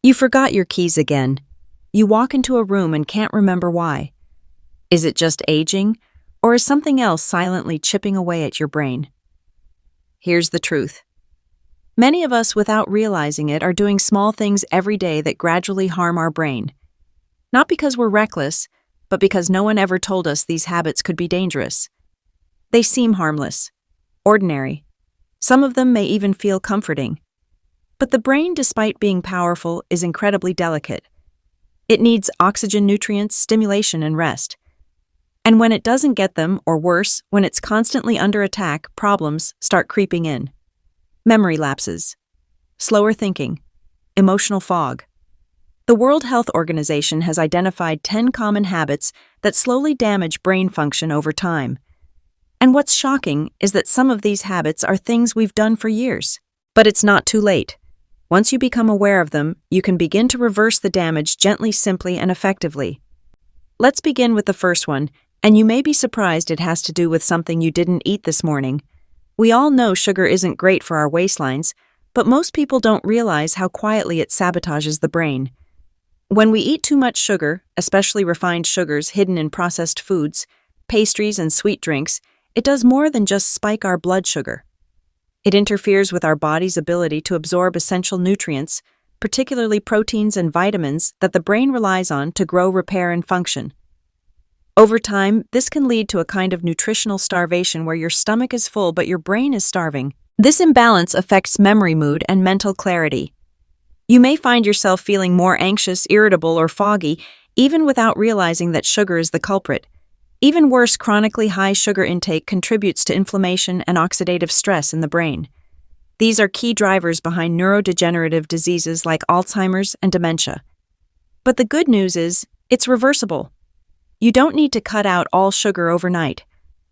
You forgot your keys again. You walk into a room and can't remember why. Is it just aging, or is something else silently chipping away at your brain? Here's the truth. Many of us, without realizing it, are doing small things every day that gradually harm our brain. Not because we're reckless, but because no one ever told us these habits could be dangerous. They seem harmless, ordinary. Some of them may even feel comforting. But the brain, despite being powerful, is incredibly delicate. It needs oxygen, nutrients, stimulation, and rest. And when it doesn't get them, or worse, when it's constantly under attack, problems start creeping in. Memory lapses, slower thinking, emotional fog. The World Health Organization has identified 10 common habits that slowly damage brain function over time. And what's shocking is that some of these habits are things we've done for years. But it's not too late. Once you become aware of them, you can begin to reverse the damage gently, simply, and effectively. Let's begin with the first one, and you may be surprised it has to do with something you didn't eat this morning. We all know sugar isn't great for our waistlines, but most people don't realize how quietly it sabotages the brain. When we eat too much sugar, especially refined sugars hidden in processed foods, pastries, and sweet drinks, it does more than just spike our blood sugar. It interferes with our body's ability to absorb essential nutrients, particularly proteins and vitamins that the brain relies on to grow, repair, and function. Over time, this can lead to a kind of nutritional starvation where your stomach is full but your brain is starving. This imbalance affects memory, mood, and mental clarity. You may find yourself feeling more anxious, irritable, or foggy, even without realizing that sugar is the culprit. Even worse, chronically high sugar intake contributes to inflammation and oxidative stress in the brain. These are key drivers behind neurodegenerative diseases like Alzheimer's and dementia. But the good news is, it's reversible. You don't need to cut out all sugar overnight.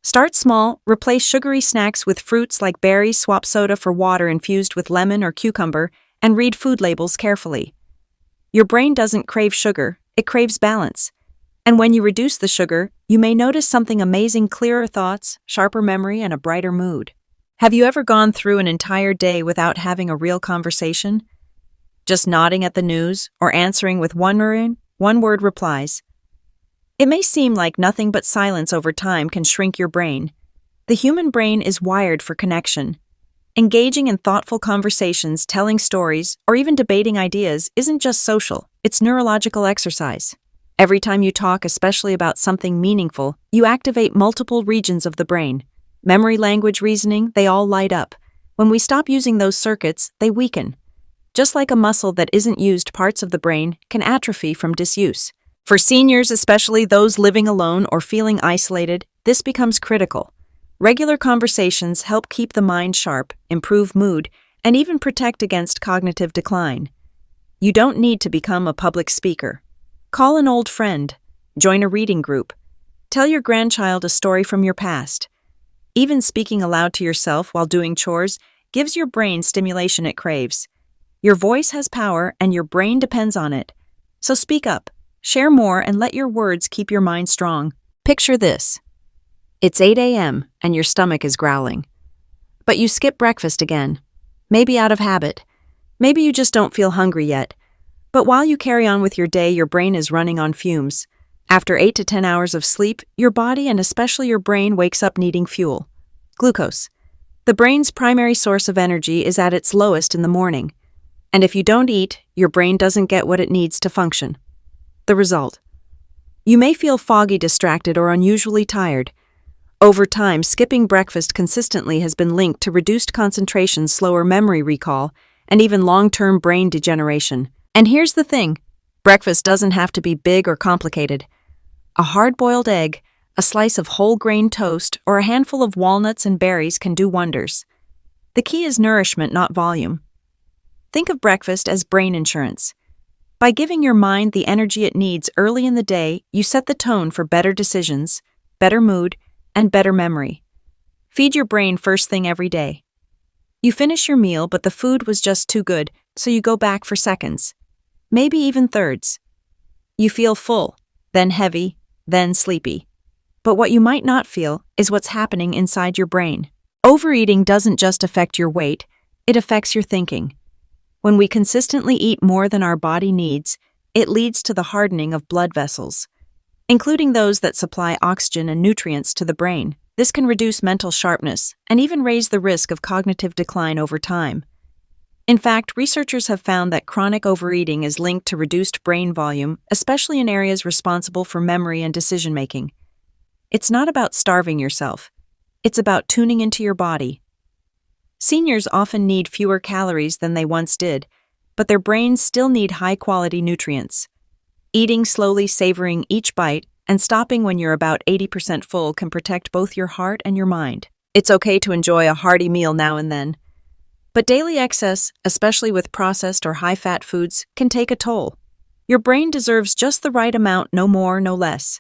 Start small, replace sugary snacks with fruits like berries, swap soda for water infused with lemon or cucumber, and read food labels carefully. Your brain doesn't crave sugar, it craves balance. And when you reduce the sugar, you may notice something amazing: clearer thoughts, sharper memory, and a brighter mood. Have you ever gone through an entire day without having a real conversation? Just nodding at the news or answering with one-word replies? It may seem like nothing, but silence over time can shrink your brain. The human brain is wired for connection. Engaging in thoughtful conversations, telling stories, or even debating ideas isn't just social, it's neurological exercise. Every time you talk, especially about something meaningful, you activate multiple regions of the brain. Memory, language, reasoning, they all light up. When we stop using those circuits, they weaken. Just like a muscle that isn't used, parts of the brain can atrophy from disuse. For seniors, especially those living alone or feeling isolated, this becomes critical. Regular conversations help keep the mind sharp, improve mood, and even protect against cognitive decline. You don't need to become a public speaker. Call an old friend, join a reading group, tell your grandchild a story from your past. Even speaking aloud to yourself while doing chores gives your brain stimulation it craves. Your voice has power and your brain depends on it. So speak up, share more, and let your words keep your mind strong. Picture this. It's 8 a.m. and your stomach is growling. But you skip breakfast again. Maybe out of habit. Maybe you just don't feel hungry yet. But while you carry on with your day, your brain is running on fumes. After 8 to 10 hours of sleep, your body and especially your brain wakes up needing fuel. Glucose. The brain's primary source of energy is at its lowest in the morning. And if you don't eat, your brain doesn't get what it needs to function. The result. You may feel foggy, distracted, or unusually tired. Over time, skipping breakfast consistently has been linked to reduced concentration, slower memory recall, and even long-term brain degeneration. And here's the thing, breakfast doesn't have to be big or complicated. A hard-boiled egg, a slice of whole-grain toast, or a handful of walnuts and berries can do wonders. The key is nourishment, not volume. Think of breakfast as brain insurance. By giving your mind the energy it needs early in the day, you set the tone for better decisions, better mood, and better memory. Feed your brain first thing every day. You finish your meal, but the food was just too good, so you go back for seconds. Maybe even thirds. You feel full, then heavy, then sleepy. But what you might not feel is what's happening inside your brain. Overeating doesn't just affect your weight, it affects your thinking. When we consistently eat more than our body needs, it leads to the hardening of blood vessels, including those that supply oxygen and nutrients to the brain. This can reduce mental sharpness and even raise the risk of cognitive decline over time. In fact, researchers have found that chronic overeating is linked to reduced brain volume, especially in areas responsible for memory and decision-making. It's not about starving yourself. It's about tuning into your body. Seniors often need fewer calories than they once did, but their brains still need high-quality nutrients. Eating slowly, savoring each bite, and stopping when you're about 80% full can protect both your heart and your mind. It's okay to enjoy a hearty meal now and then, but daily excess, especially with processed or high-fat foods, can take a toll. Your brain deserves just the right amount, no more, no less.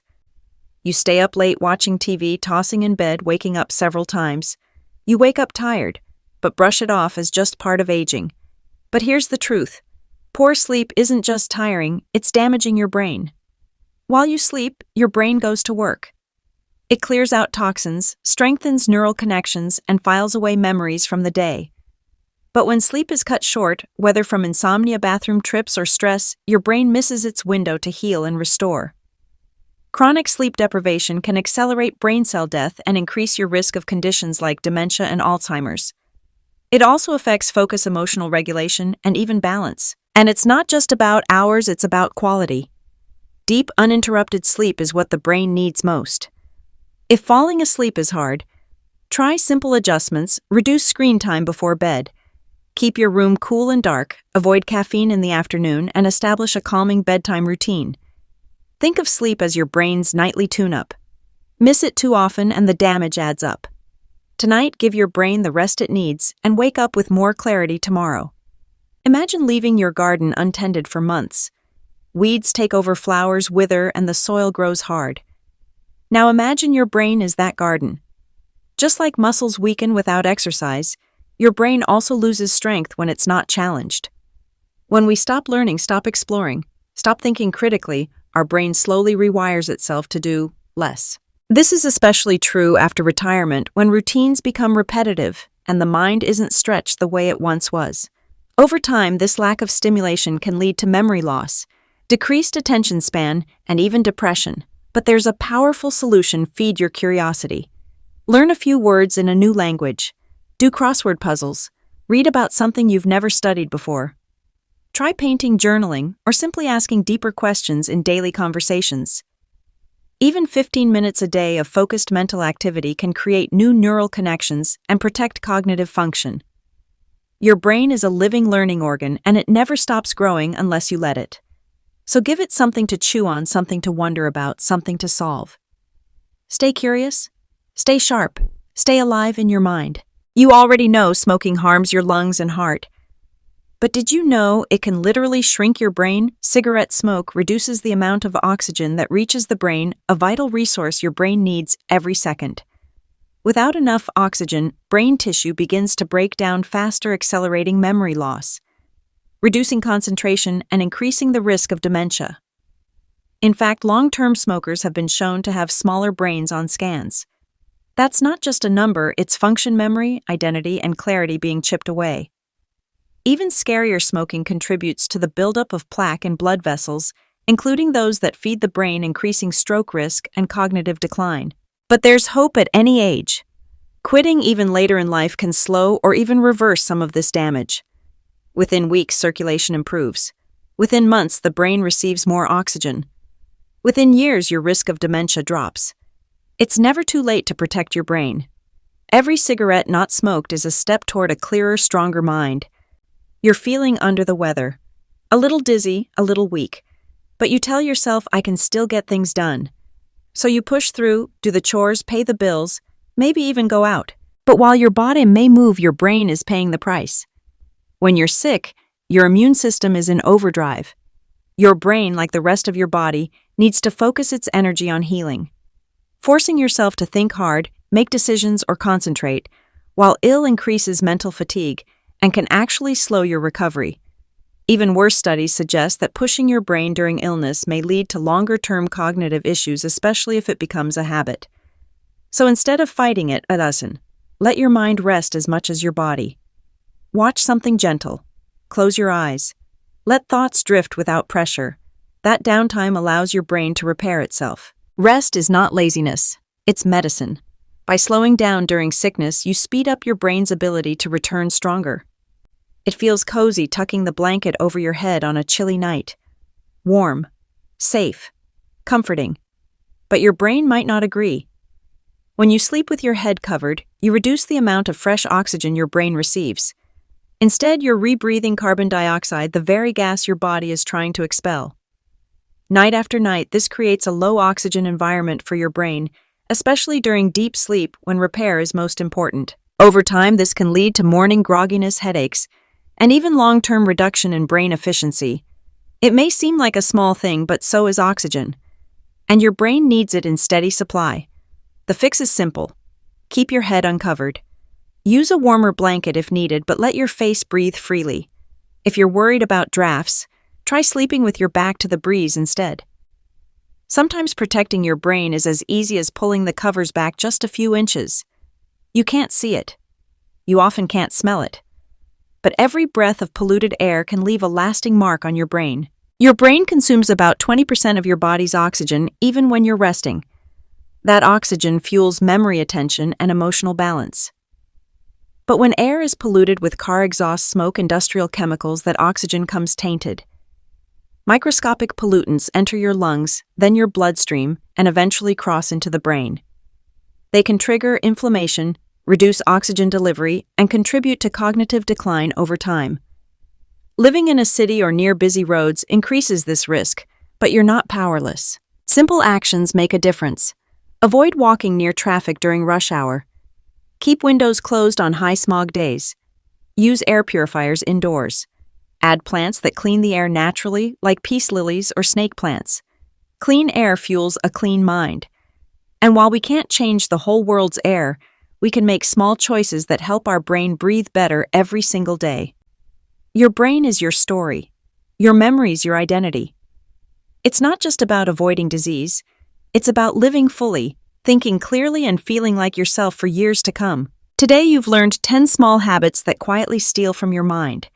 You stay up late watching TV, tossing in bed, waking up several times. You wake up tired, but brush it off as just part of aging. But here's the truth. Poor sleep isn't just tiring, it's damaging your brain. While you sleep, your brain goes to work. It clears out toxins, strengthens neural connections, and files away memories from the day. But when sleep is cut short, whether from insomnia, bathroom trips, or stress, your brain misses its window to heal and restore. Chronic sleep deprivation can accelerate brain cell death and increase your risk of conditions like dementia and Alzheimer's. It also affects focus, emotional regulation, and even balance. And it's not just about hours, it's about quality. Deep, uninterrupted sleep is what the brain needs most. If falling asleep is hard, try simple adjustments, reduce screen time before bed. Keep your room cool and dark, avoid caffeine in the afternoon, and establish a calming bedtime routine. Think of sleep as your brain's nightly tune-up. Miss it too often and the damage adds up. Tonight, give your brain the rest it needs and wake up with more clarity tomorrow. Imagine leaving your garden untended for months. Weeds take over, flowers wither, and the soil grows hard. Now imagine your brain is that garden. Just like muscles weaken without exercise, your brain also loses strength when it's not challenged. When we stop learning, stop exploring, stop thinking critically, our brain slowly rewires itself to do less. This is especially true after retirement when routines become repetitive and the mind isn't stretched the way it once was. Over time, this lack of stimulation can lead to memory loss, decreased attention span, and even depression. But there's a powerful solution: feed your curiosity. Learn a few words in a new language. Do crossword puzzles. Read about something you've never studied before. Try painting, journaling, or simply asking deeper questions in daily conversations. Even 15 minutes a day of focused mental activity can create new neural connections and protect cognitive function. Your brain is a living learning organ, and it never stops growing unless you let it. So give it something to chew on, something to wonder about, something to solve. Stay curious, stay sharp, stay alive in your mind. You already know smoking harms your lungs and heart. But did you know it can literally shrink your brain? Cigarette smoke reduces the amount of oxygen that reaches the brain, a vital resource your brain needs every second. Without enough oxygen, brain tissue begins to break down faster, accelerating memory loss, reducing concentration, and increasing the risk of dementia. In fact, long-term smokers have been shown to have smaller brains on scans. That's not just a number, it's function, memory, identity, and clarity being chipped away. Even scarier, smoking contributes to the buildup of plaque in blood vessels, including those that feed the brain, increasing stroke risk and cognitive decline. But there's hope at any age. Quitting even later in life can slow or even reverse some of this damage. Within weeks, circulation improves. Within months, the brain receives more oxygen. Within years, your risk of dementia drops. It's never too late to protect your brain. Every cigarette not smoked is a step toward a clearer, stronger mind. You're feeling under the weather, a little dizzy, a little weak, but you tell yourself, I can still get things done. So you push through, do the chores, pay the bills, maybe even go out. But while your body may move, your brain is paying the price. When you're sick, your immune system is in overdrive. Your brain, like the rest of your body, needs to focus its energy on healing. Forcing yourself to think hard, make decisions, or concentrate, while ill, increases mental fatigue and can actually slow your recovery. Even worse, studies suggest that pushing your brain during illness may lead to longer-term cognitive issues, especially if it becomes a habit. So instead of fighting it, let your mind rest as much as your body. Watch something gentle. Close your eyes. Let thoughts drift without pressure. That downtime allows your brain to repair itself. Rest is not laziness, it's medicine. By slowing down during sickness, you speed up your brain's ability to return stronger. It feels cozy tucking the blanket over your head on a chilly night. Warm, safe, comforting. But your brain might not agree. When you sleep with your head covered, you reduce the amount of fresh oxygen your brain receives. Instead, you're rebreathing carbon dioxide, the very gas your body is trying to expel. Night after night, this creates a low-oxygen environment for your brain, especially during deep sleep when repair is most important. Over time, this can lead to morning grogginess, headaches, and even long-term reduction in brain efficiency. It may seem like a small thing, but so is oxygen. And your brain needs it in steady supply. The fix is simple. Keep your head uncovered. Use a warmer blanket if needed, but let your face breathe freely. If you're worried about drafts, try sleeping with your back to the breeze instead. Sometimes protecting your brain is as easy as pulling the covers back just a few inches. You can't see it. You often can't smell it. But every breath of polluted air can leave a lasting mark on your brain. Your brain consumes about 20% of your body's oxygen even when you're resting. That oxygen fuels memory, attention, and emotional balance. But when air is polluted with car exhaust smoke, industrial chemicals, that oxygen comes tainted. Microscopic pollutants enter your lungs, then your bloodstream, and eventually cross into the brain. They can trigger inflammation, reduce oxygen delivery, and contribute to cognitive decline over time. Living in a city or near busy roads increases this risk, but you're not powerless. Simple actions make a difference. Avoid walking near traffic during rush hour. Keep windows closed on high smog days. Use air purifiers indoors. Add plants that clean the air naturally, like peace lilies or snake plants. Clean air fuels a clean mind. And while we can't change the whole world's air, we can make small choices that help our brain breathe better every single day. Your brain is your story. Your memories, your identity. It's not just about avoiding disease. It's about living fully, thinking clearly, and feeling like yourself for years to come. Today you've learned 10 small habits that quietly steal from your mind.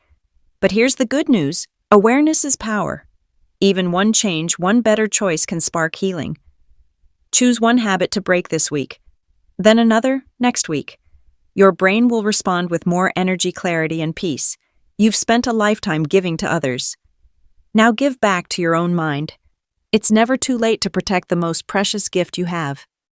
But here's the good news. Awareness is power. Even one change, one better choice can spark healing. Choose one habit to break this week, then another next week. Your brain will respond with more energy, clarity, and peace. You've spent a lifetime giving to others. Now give back to your own mind. It's never too late to protect the most precious gift you have.